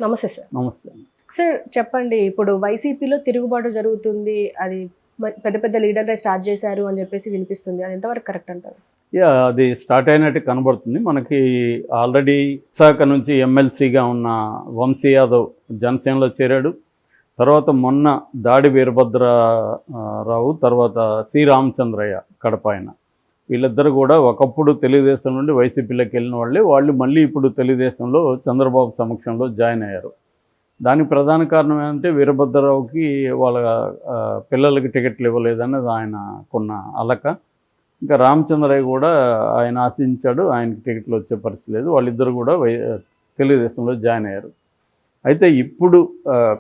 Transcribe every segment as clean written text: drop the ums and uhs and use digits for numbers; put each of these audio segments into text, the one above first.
నమస్తే సార్. నమస్తే. సార్ చెప్పండి, ఇప్పుడు వైసీపీలో తిరుగుబాటు జరుగుతుంది, అది పెద్ద పెద్ద లీడర్లే స్టార్ట్ చేశారు అని చెప్పేసి వినిపిస్తుంది. అది ఎంతవరకు కరెక్ట్ అంటారు? అది స్టార్ట్ అయినట్టు కనబడుతుంది. మనకి ఆల్రెడీ విశాఖ నుంచి ఎమ్మెల్సీగా ఉన్న వంశీ యాదవ్ జనసేనలో చేరాడు. తర్వాత మొన్న దాడి వీరభద్రరావు, తర్వాత సి రామచంద్రయ్య కడప ఆయన, వీళ్ళిద్దరు కూడా ఒకప్పుడు తెలుగుదేశం నుండి వైసీపీలోకి వెళ్ళిన వాళ్ళు మళ్ళీ ఇప్పుడు తెలుగుదేశంలో చంద్రబాబు సమక్షంలో జాయిన్ అయ్యారు. దానికి ప్రధాన కారణం ఏంటంటే వీరభద్రరావుకి వాళ్ళ పిల్లలకి టికెట్లు ఇవ్వలేదనేది ఆయనకున్న అలక. ఇంకా రామచంద్రయ్య కూడా ఆయన ఆశించాడు, ఆయనకి టికెట్లు వచ్చే పరిస్థితి లేదు. వాళ్ళిద్దరు కూడా తెలుగుదేశంలో జాయిన్ అయ్యారు. అయితే ఇప్పుడు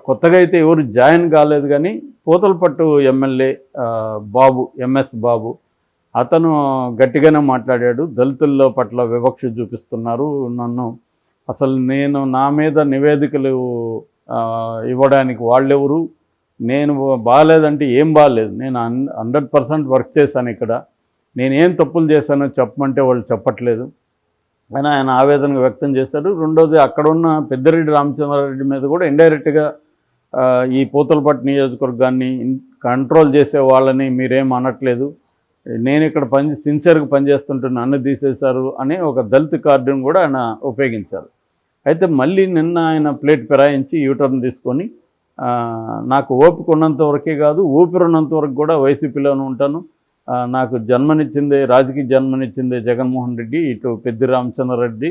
కొత్తగా అయితే ఎవరు జాయిన్ కాలేదు, కానీ పూతలపట్టు ఎమ్మెల్యే బాబు, ఎంఎస్ బాబు, అతను గట్టిగానే మాట్లాడాడు. దళితుల పట్ల వివక్ష చూపిస్తున్నారు, నన్ను అసలు నా మీద నివేదికలు ఇవ్వడానికి వాళ్ళెవరు, నేను బాగాలేదంటే ఏం బాగాలేదు, నేను 100% వర్క్ చేశాను, ఇక్కడ నేనేం తప్పులు చేశానో చెప్పమంటే వాళ్ళు చెప్పట్లేదు అని ఆయన ఆవేదన వ్యక్తం చేశారు. రెండోది, అక్కడ ఉన్న పెద్దిరెడ్డి రామచంద్రారెడ్డి మీద కూడా ఇండైరెక్ట్గా ఈ పూతలపట్టు నియోజకవర్గాన్ని కంట్రోల్ చేసే వాళ్ళని మీరేం అనట్లేదు, నేను ఇక్కడ సిన్సియర్గా పనిచేస్తుంటే నన్ను తీసేశారు అని ఒక దళిత కార్డును కూడా ఆయన ఉపయోగించారు. అయితే మళ్ళీ నిన్న ఆయన ప్లేట్ ఫిరాయించి యూటర్న్ తీసుకొని నాకు ఓపిక ఉన్నంత వరకే కాదు, ఊపిరి ఉన్నంత వరకు కూడా వైసీపీలోనే ఉంటాను, నాకు జన్మనిచ్చిందే, రాజకీయ జన్మనిచ్చిందే జగన్మోహన్ రెడ్డి, ఇటు పెద్ది రామచంద్రారెడ్డి,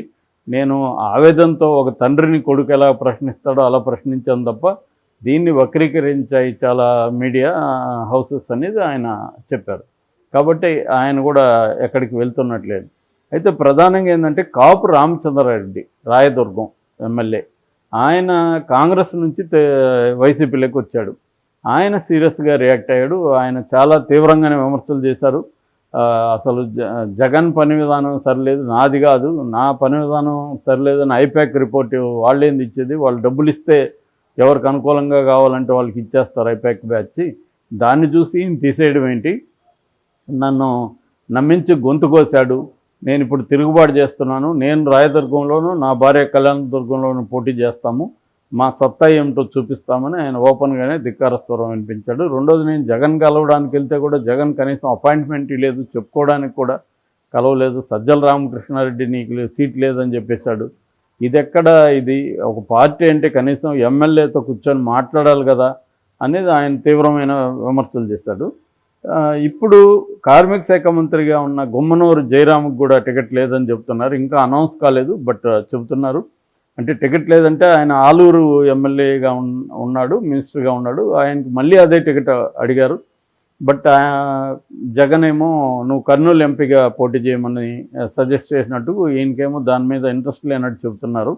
నేను ఆవేదనతో ఒక తండ్రిని కొడుకు ఎలా ప్రశ్నిస్తాడో అలా ప్రశ్నించాను తప్ప దీన్ని వక్రీకరించాయి చాలా మీడియా హౌసెస్ అనేది ఆయన చెప్పారు. కాబట్టి ఆయన కూడా ఎక్కడికి వెళ్తున్నట్లేదు. అయితే ప్రధానంగా ఏంటంటే కాపు రామచంద్రారెడ్డి, రాయదుర్గం ఎమ్మెల్యే, ఆయన కాంగ్రెస్ నుంచి వైసీపీలోకి వచ్చాడు. ఆయన సీరియస్గా రియాక్ట్ అయ్యాడు. ఆయన చాలా తీవ్రంగానే విమర్శలు చేశారు. అసలు జగన్ పని విధానం సరిలేదు, నాది కాదు, నా పని విధానం సరిలేదని ఐపాక్ రిపోర్ట్ వాళ్ళేంది ఇచ్చేది, వాళ్ళు డబ్బులు ఇస్తే ఎవరికి అనుకూలంగా కావాలంటే వాళ్ళకి ఇచ్చేస్తారు ఐపాక్ బ్యాచ్, దాన్ని చూసి తీసేయడం ఏంటి, నన్ను నమ్మించి గొంతు కోశాడు, నేను ఇప్పుడు తిరుగుబాటు చేస్తున్నాను, నేను రాయదుర్గంలోనూ నా భార్య కళ్యాణదుర్గంలోనూ పోటీ చేస్తాము, మా సత్తా ఏమిటో చూపిస్తామని ఆయన ఓపెన్గానే ధిక్కార స్వరం వినిపించాడు. రెండోది, నేను జగన్ కలవడానికి వెళ్తే కూడా జగన్ కనీసం అపాయింట్మెంట్ లేదు, చెప్పుకోవడానికి కూడా కలవలేదు, సజ్జల రామకృష్ణారెడ్డి నీకు సీట్ లేదని చెప్పేశాడు. ఇది ఎక్కడ, ఇది ఒక పార్టీ అంటే కనీసం ఎమ్మెల్యేతో కూర్చొని మాట్లాడాలి కదా అనేది ఆయన తీవ్రమైన విమర్శలు చేశాడు. ఇప్పుడు కార్మిక శాఖ మంత్రిగా ఉన్న గుమ్మనూరు జయరామ్కి కూడా టికెట్ లేదని చెబుతున్నారు. ఇంకా అనౌన్స్ కాలేదు, బట్ చెబుతున్నారు. అంటే టికెట్ లేదంటే ఆయన ఆలూరు ఎమ్మెల్యేగా ఉన్నాడు, మినిస్టర్గా ఉన్నాడు, ఆయనకి మళ్ళీ అదే టికెట్ అడిగారు. బట్ జగన్ ఏమో నువ్వు కర్నూలు ఎంపీగా పోటీ చేయమని సజెస్ట్ చేసినట్టు, ఈయనకేమో దాని మీద ఇంట్రెస్ట్ లేనట్టు చెబుతున్నారు.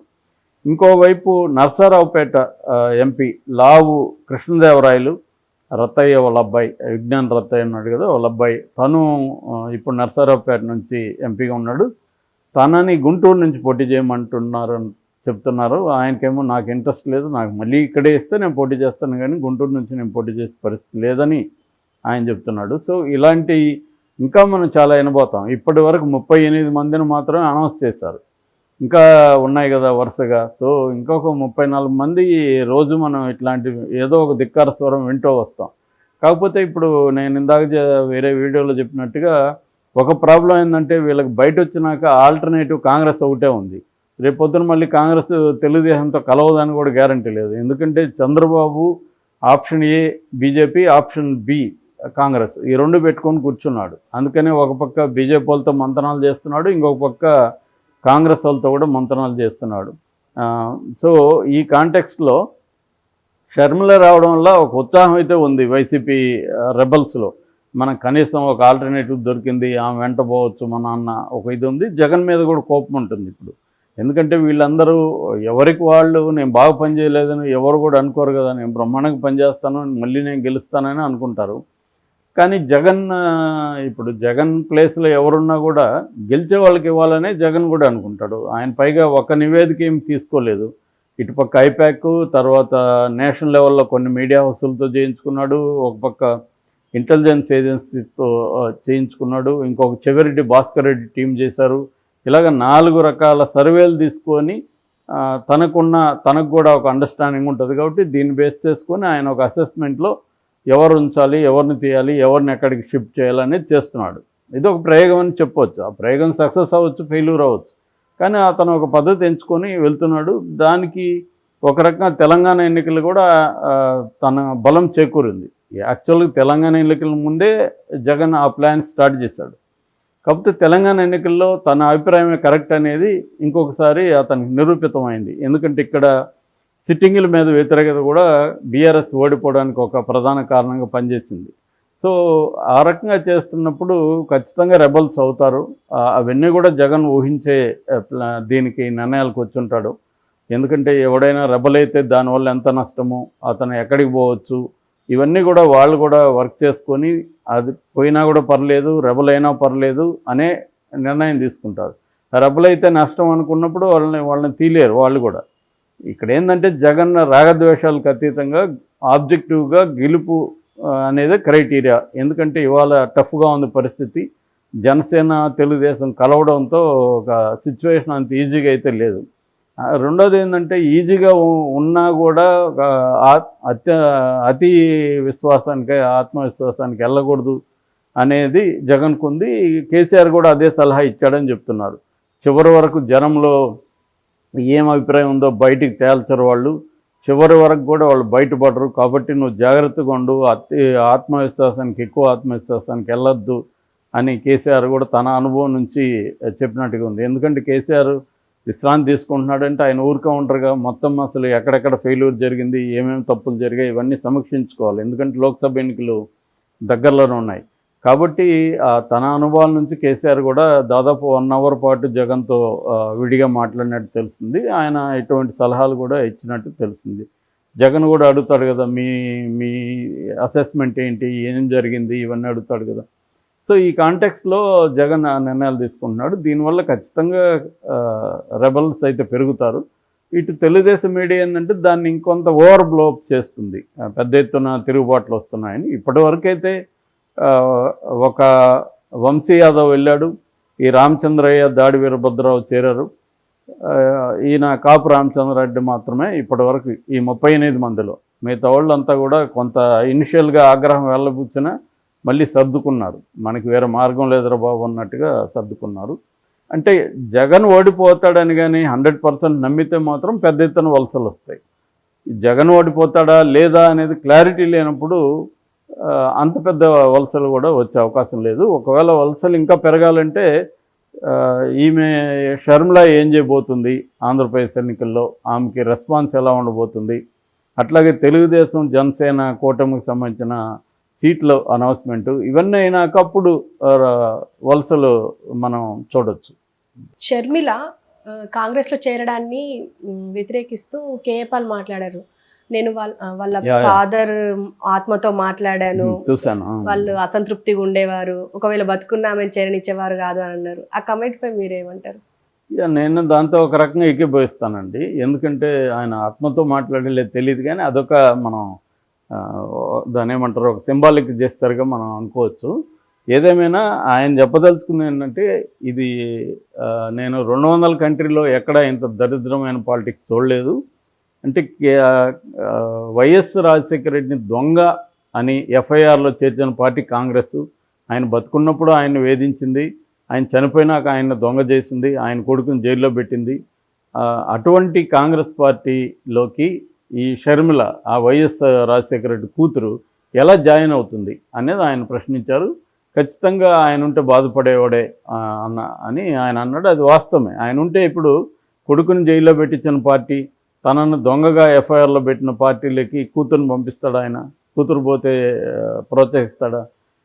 ఇంకోవైపు నర్సారావుపేట ఎంపీ లావు కృష్ణదేవరాయలు, రత్తయ్య వాళ్ళ అబ్బాయి, విజ్ఞాన్ రత్తయ్య ఉన్నాడు కదా వాళ్ళ అబ్బాయి, తను ఇప్పుడు నర్సారావుపేట నుంచి ఎంపీగా ఉన్నాడు, తనని గుంటూరు నుంచి పోటీ చేయమంటున్నారు చెప్తున్నారు. ఆయనకేమో నాకు ఇంట్రెస్ట్ లేదు, నాకు మళ్ళీ ఇక్కడే ఇస్తే నేను పోటీ చేస్తాను, కానీ గుంటూరు నుంచి నేను పోటీ చేసే పరిస్థితి లేదని ఆయన చెప్తున్నాడు. సో ఇలాంటి ఇంకా మనం చాలా వినబోతాం. ఇప్పటి వరకు 38 మందిని మాత్రమే అనౌన్స్ చేశారు, ఇంకా ఉన్నాయి కదా వరుసగా. సో ఇంకొక 34 మంది రోజు మనం ఇట్లాంటి ఏదో ఒక ధిక్కార స్వరం వింటూ వస్తాం. కాకపోతే ఇప్పుడు నేను ఇందాక వేరే వీడియోలో చెప్పినట్టుగా ఒక ప్రాబ్లం ఏంటంటే, వీళ్ళకి బయట వచ్చినాక ఆల్టర్నేటివ్ కాంగ్రెస్ ఒకటే ఉంది. రేపొద్దున మళ్ళీ కాంగ్రెస్ తెలుగుదేశంతో కలవదని కూడా గ్యారంటీ లేదు. ఎందుకంటే Chandrababu option A BJP, option B Congress, ఈ రెండు పెట్టుకొని కూర్చున్నాడు. అందుకనే ఒక పక్క బీజేపీ వాళ్ళతో మంతనాలు చేస్తున్నాడు, ఇంకొక పక్క కాంగ్రెస్ వాళ్ళతో కూడా మంతనాలు చేస్తున్నాడు. సో ఈ కాంటెక్స్ట్లో షర్మిల రావడం వల్ల ఒక ఉత్సాహం అయితే ఉంది వైసీపీ రెబల్స్లో, మనకు కనీసం ఒక ఆల్టర్నేటివ్ దొరికింది, ఆమె వెంట పోవచ్చు మన అన్న ఒక ఇది ఉంది. జగన్ మీద కూడా కోపం ఉంటుంది ఇప్పుడు, ఎందుకంటే వీళ్ళందరూ ఎవరికి వాళ్ళు నేను బాగా పనిచేయలేదని ఎవరు కూడా అనుకోరు కదా, నేను బ్రహ్మాండంగా పనిచేస్తాను, మళ్ళీ నేను గెలుస్తానని అనుకుంటారు. కానీ జగన్ ఇప్పుడు జగన్ ప్లేస్లో ఎవరున్నా కూడా గెలిచే వాళ్ళకి ఇవ్వాలనే జగన్ కూడా అనుకుంటాడు. ఆయన పైగా ఒక నివేదిక ఏమి తీసుకోలేదు, ఇటుపక్క ఐపాక్, తర్వాత నేషనల్ లెవెల్లో కొన్ని మీడియా హౌసులతో చేయించుకున్నాడు, ఒక పక్క ఇంటెలిజెన్స్ ఏజెన్సీతో చేయించుకున్నాడు, ఇంకొక చెవిరెడ్డి భాస్కర్ రెడ్డి టీం చేశారు. ఇలాగ 4 రకాల సర్వేలు తీసుకొని తనకు కూడా ఒక అండర్స్టాండింగ్ ఉంటుంది కాబట్టి దీన్ని బేస్ చేసుకొని ఆయన ఒక అసెస్మెంట్లో ఎవరు ఉంచాలి, ఎవరిని తీయాలి, ఎవరిని ఎక్కడికి షిఫ్ట్ చేయాలనేది చేస్తున్నాడు. ఇది ఒక ప్రయోగం అని చెప్పవచ్చు. ఆ ప్రయోగం సక్సెస్ అవ్వచ్చు, ఫెయిల్యూర్ అవ్వచ్చు. కానీ అతను ఒక పద్ధతి ఎంచుకొని వెళ్తున్నాడు. దానికి ఒక రకంగా తెలంగాణ ఎన్నికలు కూడా తన బలం చేకూరింది. యాక్చువల్గా తెలంగాణ ఎన్నికల ముందే జగన్ ఆ ప్లాన్ స్టార్ట్ చేశాడు. కాకపోతే తెలంగాణ ఎన్నికల్లో తన అభిప్రాయమే కరెక్ట్ అనేది ఇంకొకసారి అతనికి నిరూపితమైంది. ఎందుకంటే ఇక్కడ సిట్టింగుల మీద వ్యతిరేకత కూడా బీఆర్ఎస్ ఓడిపోవడానికి ఒక ప్రధాన కారణంగా పనిచేసింది. సో ఆ రకంగా చేస్తున్నప్పుడు ఖచ్చితంగా రెబల్స్ అవుతారు. అవన్నీ కూడా జగన్ ఊహించే దీనికి నిర్ణయాలకు వచ్చి ఉంటాడు. ఎందుకంటే ఎవడైనా రెబల్ అయితే దానివల్ల ఎంత నష్టమో, అతను ఎక్కడికి పోవచ్చు, ఇవన్నీ కూడా వాళ్ళు కూడా వర్క్ చేసుకొని అది పోయినా కూడా పర్లేదు, రెబల్ అయినా పర్లేదు అనే నిర్ణయం తీసుకుంటారు. రెబల్ అయితే నష్టం అనుకున్నప్పుడు వాళ్ళని తీలేరు వాళ్ళు కూడా. ఇక్కడ ఏంటంటే జగన్ రాగద్వేషాలకు అతీతంగా ఆబ్జెక్టివ్గా గెలుపు అనేది క్రైటీరియా. ఎందుకంటే ఇవాళ టఫ్గా ఉంది పరిస్థితి. జనసేన తెలుగుదేశం కలవడంతో ఒక సిచ్యువేషన్ అంత ఈజీగా అయితే లేదు. రెండోది ఏంటంటే ఈజీగా ఉన్నా కూడా అతి విశ్వాసానికి, ఆత్మవిశ్వాసానికి వెళ్ళకూడదు అనేది జగన్కు ఉంది. కేసీఆర్ కూడా అదే సలహా ఇచ్చాడని చెప్తున్నారు. చివరి వరకు జనంలో ఏం అభిప్రాయం ఉందో బయటికి తేల్చరు వాళ్ళు, చివరి వరకు కూడా వాళ్ళు బయటపడరు. కాబట్టి నువ్వు జాగ్రత్తగా ఉండు, ఎక్కువ ఆత్మవిశ్వాసానికి వెళ్ళొద్దు అని కేసీఆర్ కూడా తన అనుభవం నుంచి చెప్పినట్టుగా ఉంది. ఎందుకంటే కేసీఆర్ విశ్రాంతి తీసుకుంటున్నాడంటే ఆయన ఊరికే ఉంటారుగా, మొత్తం అసలు ఎక్కడెక్కడ ఫెయిల్యూర్ జరిగింది, ఏమేమి తప్పులు జరిగాయి ఇవన్నీ సమీక్షించుకోవాలి. ఎందుకంటే లోక్సభ ఎన్నికలు దగ్గరలోనే ఉన్నాయి. కాబట్టి తన అనుభవాల నుంచి కేసీఆర్ కూడా దాదాపు 1 అవర్ పాటు జగన్తో విడిగా మాట్లాడినట్టు తెలిసింది. ఆయన ఎటువంటి సలహాలు కూడా ఇచ్చినట్టు తెలిసింది. జగన్ కూడా అడుగుతాడు కదా, మీ అసెస్మెంట్ ఏంటి, ఏం జరిగింది, ఇవన్నీ అడుగుతాడు కదా. సో ఈ కాంటెక్స్లో జగన్ నిర్ణయాలు తీసుకుంటున్నాడు. దీనివల్ల ఖచ్చితంగా రెబల్స్ అయితే పెరుగుతారు. ఇటు తెలుగుదేశం మీడియా ఏంటంటే దాన్ని ఇంకొంత ఓవర్ బ్లోప్ చేస్తుంది. పెద్ద ఎత్తున తిరుగుబాట్లు వస్తున్నాయని. ఇప్పటివరకైతే ఒక వంశీ యాదవ్ వెళ్ళాడు, ఈ రామచంద్రయ్య, దాడి వీరభద్రరావు చేరారు. ఈయన కాపు రామచంద్రారెడ్డి మాత్రమే ఇప్పటివరకు ఈ 38 మందిలో. మిగతా వాళ్ళంతా కూడా కొంత ఇనిషియల్గా ఆగ్రహం వెళ్ళబుచ్చినా మళ్ళీ సర్దుకున్నారు. మనకి వేరే మార్గం లేదురా బాబు అన్నట్టుగా సర్దుకున్నారు. అంటే జగన్ ఓడిపోతాడని కానీ 100% నమ్మితే మాత్రం పెద్ద ఎత్తున వలసలు వస్తాయి. జగన్ ఓడిపోతాడా లేదా అనేది క్లారిటీ లేనప్పుడు అంత పెద్ద వలసలు కూడా వచ్చే అవకాశం లేదు. ఒకవేళ వలసలు ఇంకా పెరగాలంటే ఈమె షర్మిల ఏం చేయబోతుంది ఆంధ్రప్రదేశ్ ఎన్నికల్లో, ఆమెకి రెస్పాన్స్ ఎలా ఉండబోతుంది, అట్లాగే తెలుగుదేశం జనసేన కూటమికి సంబంధించిన సీట్ల అనౌన్స్మెంటు ఇవన్నీ అయినాక అప్పుడు వలసలు మనం చూడొచ్చు. షర్మిల కాంగ్రెస్లో చేరడాన్ని వ్యతిరేకిస్తూ కేఏపాల్ మాట్లాడారు. నేను వాళ్ళ ఫాదర్ ఆత్మతో మాట్లాడాను, చూశాను, వాళ్ళు అసంతృప్తిగా ఉండేవారు, ఒకవేళ బతుకున్నా ఆమెను చేరనిచ్చేవారు కాదు అని అన్నారు. ఆ కమెంట్ పై మీరేమంటారు? నేను దాంతో ఒక రకంగా ఏకీభవిస్తానండి. ఎందుకంటే ఆయన ఆత్మతో మాట్లాడలేదు తెలియదు, కానీ అదొక మనం దాని ఏమంటారు, ఒక సింబాలిక్ చేస్తారుగా మనం అనుకోవచ్చు. ఏదేమైనా ఆయన చెప్పదలుచుకుంది ఏంటంటే, ఇది నేను 200 కంట్రీలో ఎక్కడ ఇంత దరిద్రమైన పాలిటిక్స్ చూడలేదు. అంటే వైఎస్ రాజశేఖర రెడ్డిని దొంగ అని ఎఫ్ఐఆర్లో చేర్చిన పార్టీ కాంగ్రెస్. ఆయన బతుకున్నప్పుడు ఆయన్ని వేధించింది, ఆయన చనిపోయినాక ఆయన దొంగ చేసింది, ఆయన కొడుకుని జైల్లో పెట్టింది. అటువంటి కాంగ్రెస్ పార్టీలోకి ఈ షర్మిల, ఆ వైఎస్ రాజశేఖర రెడ్డి కూతురు ఎలా జాయిన్ అవుతుంది అనేది ఆయన ప్రశ్నించారు. ఖచ్చితంగా ఆయన ఉంటే బాధపడేవాడే అని ఆయన అన్నాడు. అది వాస్తవమే. ఆయన ఉంటే ఇప్పుడు కొడుకుని జైల్లో పెట్టించిన పార్టీ, తనను దొంగగా ఎఫ్ఐఆర్లో పెట్టిన పార్టీలకి కూతురుని పంపిస్తాడా ఆయన? కూతురు పోతే ప్రోత్సహిస్తాడా?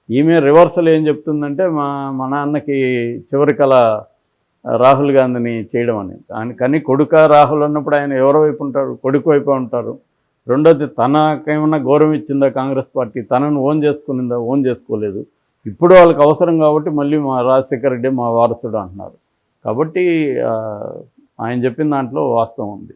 ఈమె రివర్సల్ ఏం చెప్తుందంటే, మా నాన్నకి చివరి కళ రాహుల్ గాంధీని చేయడం అని. కానీ కొడుక రాహుల్ అన్నప్పుడు ఆయన ఎవరి వైపు ఉంటారు? కొడుకు వైపు ఉంటారు. రెండోది, తనకేమన్నా గౌరవం ఇచ్చిందా కాంగ్రెస్ పార్టీ? తనను ఓన్ చేసుకునిందా? ఓన్ చేసుకోలేదు. ఇప్పుడు వాళ్ళకి అవసరం కాబట్టి మళ్ళీ మా రాజశేఖర రెడ్డి మా వారసుడు అంటున్నారు. కాబట్టి ఆయన చెప్పిన దాంట్లో వాస్తవం ఉంది.